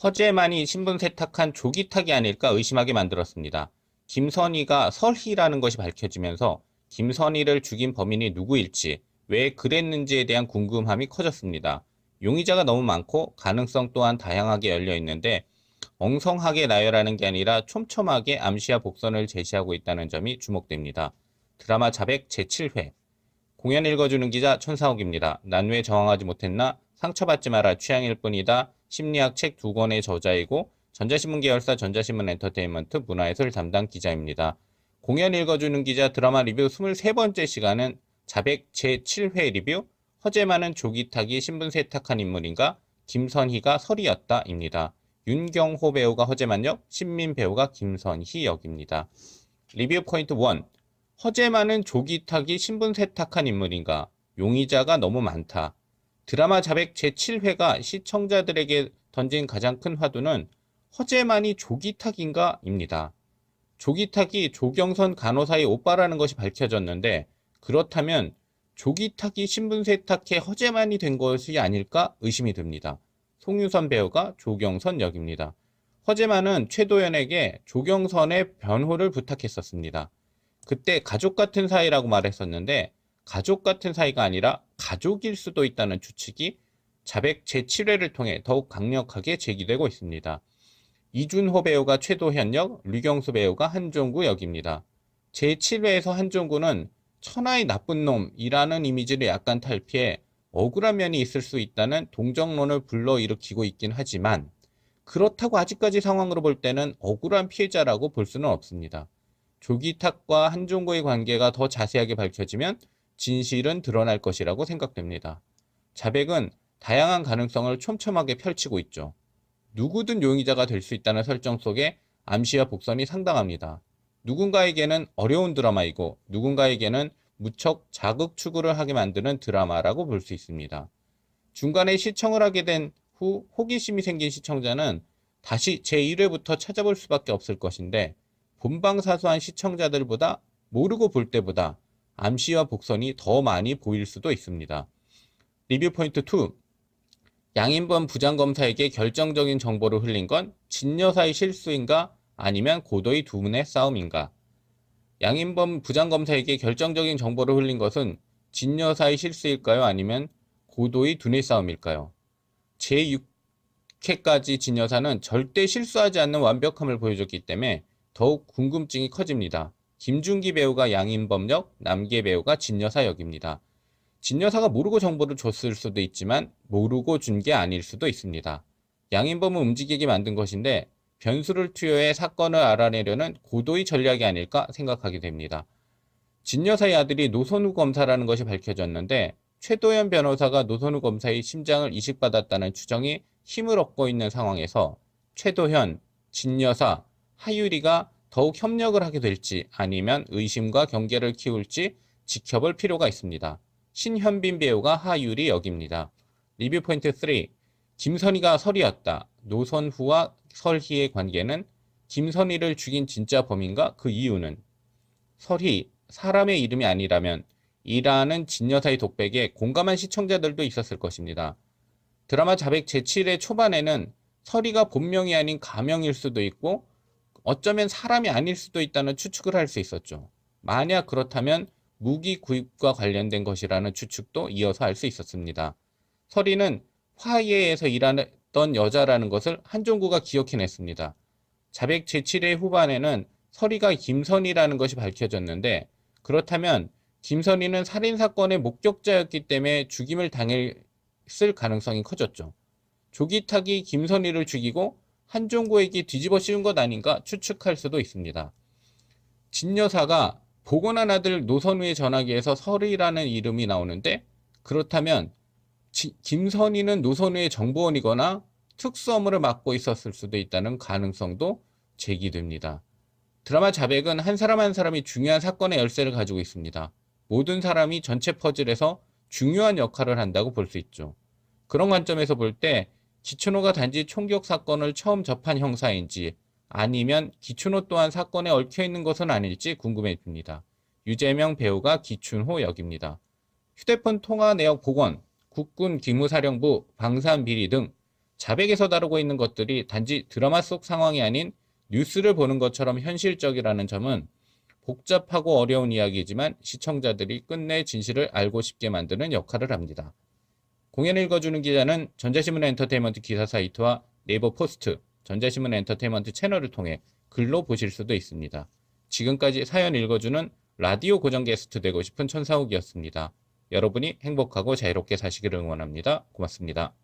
허재만이 신분 세탁한 조기탁이 아닐까 의심하게 만들었습니다. 김선희가 설희라는 것이 밝혀지면서 김선희를 죽인 범인이 누구일지, 왜 그랬는지에 대한 궁금함이 커졌습니다. 용의자가 너무 많고 가능성 또한 다양하게 열려 있는데 엉성하게 나열하는 게 아니라 촘촘하게 암시와 복선을 제시하고 있다는 점이 주목됩니다. 드라마 자백 제7회 공연 읽어주는 기자 천상욱입니다. 난 왜 저항하지 못했나? 상처받지 마라 취향일 뿐이다. 심리학 책 2권의 저자이고 전자신문 계열사 전자신문 엔터테인먼트 문화예술 담당 기자입니다. 공연 읽어주는 기자 드라마 리뷰 23번째 시간은 자백 제7회 리뷰 허재만은 조기탁이 신분 세탁한 인물인가? 김선희가 설이었다 입니다. 윤경호 배우가 허재만 역, 신민 배우가 김선희 역입니다. 리뷰 포인트 1. 허재만은 조기탁이 신분 세탁한 인물인가? 용의자가 너무 많다. 드라마 자백 제7회가 시청자들에게 던진 가장 큰 화두는 허재만이 조기탁인가? 입니다. 조기탁이 조경선 간호사의 오빠라는 것이 밝혀졌는데 그렇다면 조기탁이 신분 세탁해 허재만이 된 것이 아닐까 의심이 듭니다. 송유선 배우가 조경선 역입니다. 허재만은 최도연에게 조경선의 변호를 부탁했었습니다. 그때 가족 같은 사이라고 말했었는데 가족 같은 사이가 아니라 가족일 수도 있다는 추측이 자백 제7회를 통해 더욱 강력하게 제기되고 있습니다. 이준호 배우가 최도현 역, 류경수 배우가 한종구 역입니다. 제7회에서 한종구는 천하의 나쁜 놈이라는 이미지를 약간 탈피해 억울한 면이 있을 수 있다는 동정론을 불러일으키고 있긴 하지만 그렇다고 아직까지 상황으로 볼 때는 억울한 피해자라고 볼 수는 없습니다. 조기탁과 한종구의 관계가 더 자세하게 밝혀지면 진실은 드러날 것이라고 생각됩니다. 자백은 다양한 가능성을 촘촘하게 펼치고 있죠. 누구든 용의자가 될 수 있다는 설정 속에 암시와 복선이 상당합니다. 누군가에게는 어려운 드라마이고 누군가에게는 무척 자극 추구를 하게 만드는 드라마라고 볼 수 있습니다. 중간에 시청을 하게 된 후 호기심이 생긴 시청자는 다시 제1회부터 찾아볼 수밖에 없을 것인데 본방사수한 시청자들보다 모르고 볼 때보다 암시와 복선이 더 많이 보일 수도 있습니다. 리뷰 포인트 2. 양인범 부장검사에게 결정적인 정보를 흘린 건 진여사의 실수인가 아니면 고도의 두 분의 싸움인가? 양인범 부장검사에게 결정적인 정보를 흘린 것은 진여사의 실수일까요? 아니면 고도의 두뇌 싸움일까요? 제6회까지 진여사는 절대 실수하지 않는 완벽함을 보여줬기 때문에 더욱 궁금증이 커집니다. 김준기 배우가 양인범 역, 남계 배우가 진여사 역입니다. 진여사가 모르고 정보를 줬을 수도 있지만 모르고 준 게 아닐 수도 있습니다. 양인범을 움직이게 만든 것인데 변수를 투여해 사건을 알아내려는 고도의 전략이 아닐까 생각하게 됩니다. 진여사의 아들이 노선우 검사라는 것이 밝혀졌는데 최도연 변호사가 노선우 검사의 심장을 이식받았다는 추정이 힘을 얻고 있는 상황에서 최도현, 진여사, 하유리가 더욱 협력을 하게 될지 아니면 의심과 경계를 키울지 지켜볼 필요가 있습니다. 신현빈 배우가 하유리 역입니다. 리뷰 포인트 3. 김선희가 설이었다. 노선후와 설희의 관계는 김선희를 죽인 진짜 범인가? 그 이유는? 설희, 사람의 이름이 아니라면 이라는 진여사의 독백에 공감한 시청자들도 있었을 것입니다. 드라마 자백 제7회 초반에는 설희가 본명이 아닌 가명일 수도 있고 어쩌면 사람이 아닐 수도 있다는 추측을 할 수 있었죠. 만약 그렇다면 무기 구입과 관련된 것이라는 추측도 이어서 할 수 있었습니다. 설희는 화해에서 일하던 여자라는 것을 한종구가 기억해냈습니다. 자백 제7회 후반에는 설희가 김선희라는 것이 밝혀졌는데 그렇다면 김선희는 살인사건의 목격자였기 때문에 죽임을 당했을 가능성이 커졌죠. 조기탁이 김선희를 죽이고 한종구에게 뒤집어 씌운 것 아닌가 추측할 수도 있습니다. 진여사가 보고난 아들 노선우의 전화기에서 설이라는 이름이 나오는데 그렇다면 김선희는 노선우의 정보원이거나 특수업무를 맡고 있었을 수도 있다는 가능성도 제기됩니다. 드라마 자백은 한 사람 한 사람이 중요한 사건의 열쇠를 가지고 있습니다. 모든 사람이 전체 퍼즐에서 중요한 역할을 한다고 볼 수 있죠. 그런 관점에서 볼 때 기춘호가 단지 총격 사건을 처음 접한 형사인지 아니면 기춘호 또한 사건에 얽혀있는 것은 아닐지 궁금해집니다. 유재명 배우가 기춘호 역입니다. 휴대폰 통화 내역 복원, 국군 기무사령부, 방산비리 등 자백에서 다루고 있는 것들이 단지 드라마 속 상황이 아닌 뉴스를 보는 것처럼 현실적이라는 점은 복잡하고 어려운 이야기이지만 시청자들이 끝내 진실을 알고 싶게 만드는 역할을 합니다. 공연 읽어주는 기자는 전자신문 엔터테인먼트 기사 사이트와 네이버 포스트, 전자신문 엔터테인먼트 채널을 통해 글로 보실 수도 있습니다. 지금까지 사연 읽어주는 라디오 고정 게스트 되고 싶은 천사욱이었습니다. 여러분이 행복하고 자유롭게 사시기를 응원합니다. 고맙습니다.